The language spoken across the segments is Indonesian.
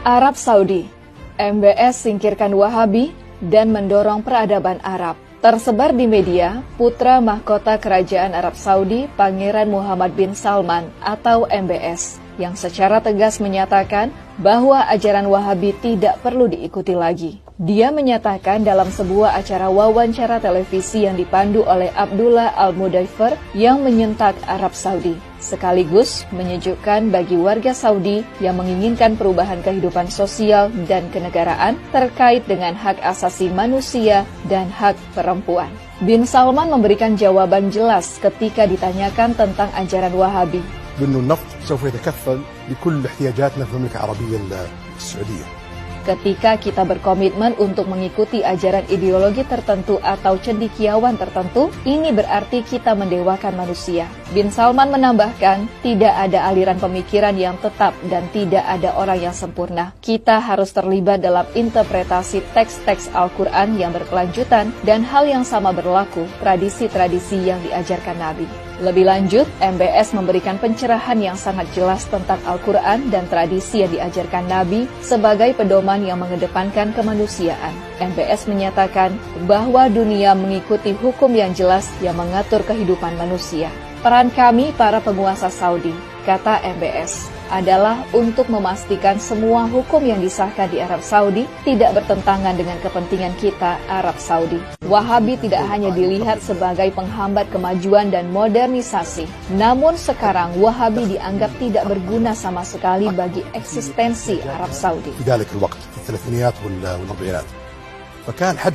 Arab Saudi, MBS singkirkan Wahabi dan mendorong peradaban Arab. Tersebar di media, putra mahkota Kerajaan Arab Saudi, Pangeran Muhammad bin Salman atau MBS, yang secara tegas menyatakan bahwa ajaran Wahabi tidak perlu diikuti lagi. Dia menyatakan dalam sebuah acara wawancara televisi yang dipandu oleh Abdullah Al-Mudaifer yang menyentak Arab Saudi, sekaligus menyejukkan bagi warga Saudi yang menginginkan perubahan kehidupan sosial dan kenegaraan terkait dengan hak asasi manusia dan hak perempuan. Bin Salman memberikan jawaban jelas ketika ditanyakan tentang ajaran Wahabi. بأنه النفط سوف يتكفل بكل احتياجاتنا في المملكة العربية السعودية. Ketika kita berkomitmen untuk mengikuti ajaran ideologi tertentu atau cendekiawan tertentu, ini berarti kita mendewakan manusia. Bin Salman menambahkan, tidak ada aliran pemikiran yang tetap dan tidak ada orang yang sempurna. Kita harus terlibat dalam interpretasi teks-teks Al-Quran yang berkelanjutan dan hal yang sama berlaku tradisi-tradisi yang diajarkan Nabi. Lebih lanjut, MBS memberikan pencerahan yang sangat jelas tentang Al-Quran dan tradisi yang diajarkan Nabi sebagai pedoman yang mengedepankan kemanusiaan. MBS menyatakan bahwa dunia mengikuti hukum yang jelas yang mengatur kehidupan manusia. Peran kami para penguasa Saudi, kata MBS, adalah untuk memastikan semua hukum yang disahkan di Arab Saudi tidak bertentangan dengan kepentingan kita Arab Saudi. Wahabi tidak hanya dilihat sebagai penghambat kemajuan dan modernisasi, namun sekarang Wahabi dianggap tidak berguna sama sekali bagi eksistensi Arab Saudi.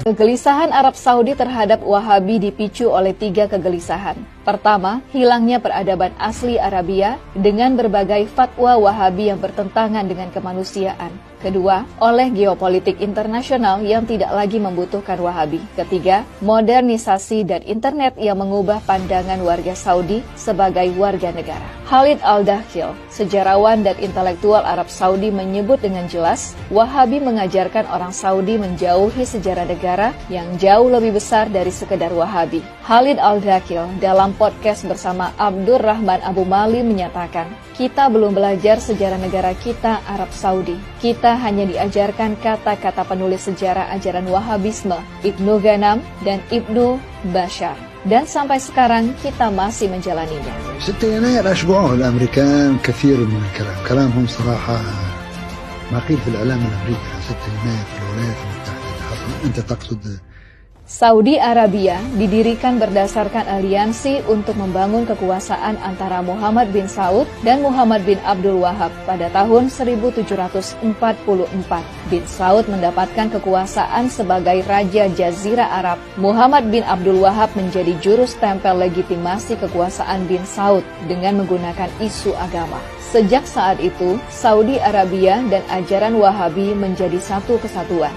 Kegelisahan Arab Saudi terhadap Wahabi dipicu oleh 3 kegelisahan. Pertama, hilangnya peradaban asli Arabia dengan berbagai fatwa Wahabi yang bertentangan dengan kemanusiaan. Kedua, oleh geopolitik internasional yang tidak lagi membutuhkan Wahabi. Ketiga, modernisasi dan internet yang mengubah pandangan warga Saudi sebagai warga negara. Khalid Al-Dakhil, sejarawan dan intelektual Arab Saudi menyebut dengan jelas, Wahabi mengajarkan orang Saudi menjauhi sejarah negara yang jauh lebih besar dari sekedar Wahabi. Khalid Al-Dakhil dalam podcast bersama Abdur Rahman Abu Mali menyatakan, kita belum belajar sejarah negara kita Arab Saudi. Kita hanya diajarkan kata-kata penulis sejarah ajaran Wahabisme, Ibnu Ghanam dan Ibnu Bashar. Dan sampai sekarang kita masih menjalaninya. 6 يناير أشبعوه الأمريكان كثير من الكلام. كلامهم صراحة ما قيل في الإعلام الأمريكي 6 يناير في الولايات المتحدة. أنت تقصد Saudi Arabia didirikan berdasarkan aliansi untuk membangun kekuasaan antara Muhammad bin Saud dan Muhammad bin Abdul Wahab pada tahun 1744. Bin Saud mendapatkan kekuasaan sebagai Raja Jazirah Arab. Muhammad bin Abdul Wahab menjadi juru stempel legitimasi kekuasaan bin Saud dengan menggunakan isu agama. Sejak saat itu, Saudi Arabia dan ajaran Wahabi menjadi satu kesatuan.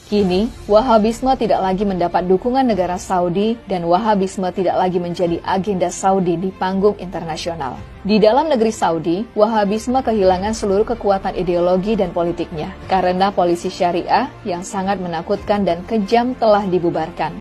Kini, Wahabisme tidak lagi mendapat dukungan negara Saudi dan Wahabisme tidak lagi menjadi agenda Saudi di panggung internasional. Di dalam negeri Saudi, Wahabisme kehilangan seluruh kekuatan ideologi dan politiknya karena polisi syariah yang sangat menakutkan dan kejam telah dibubarkan.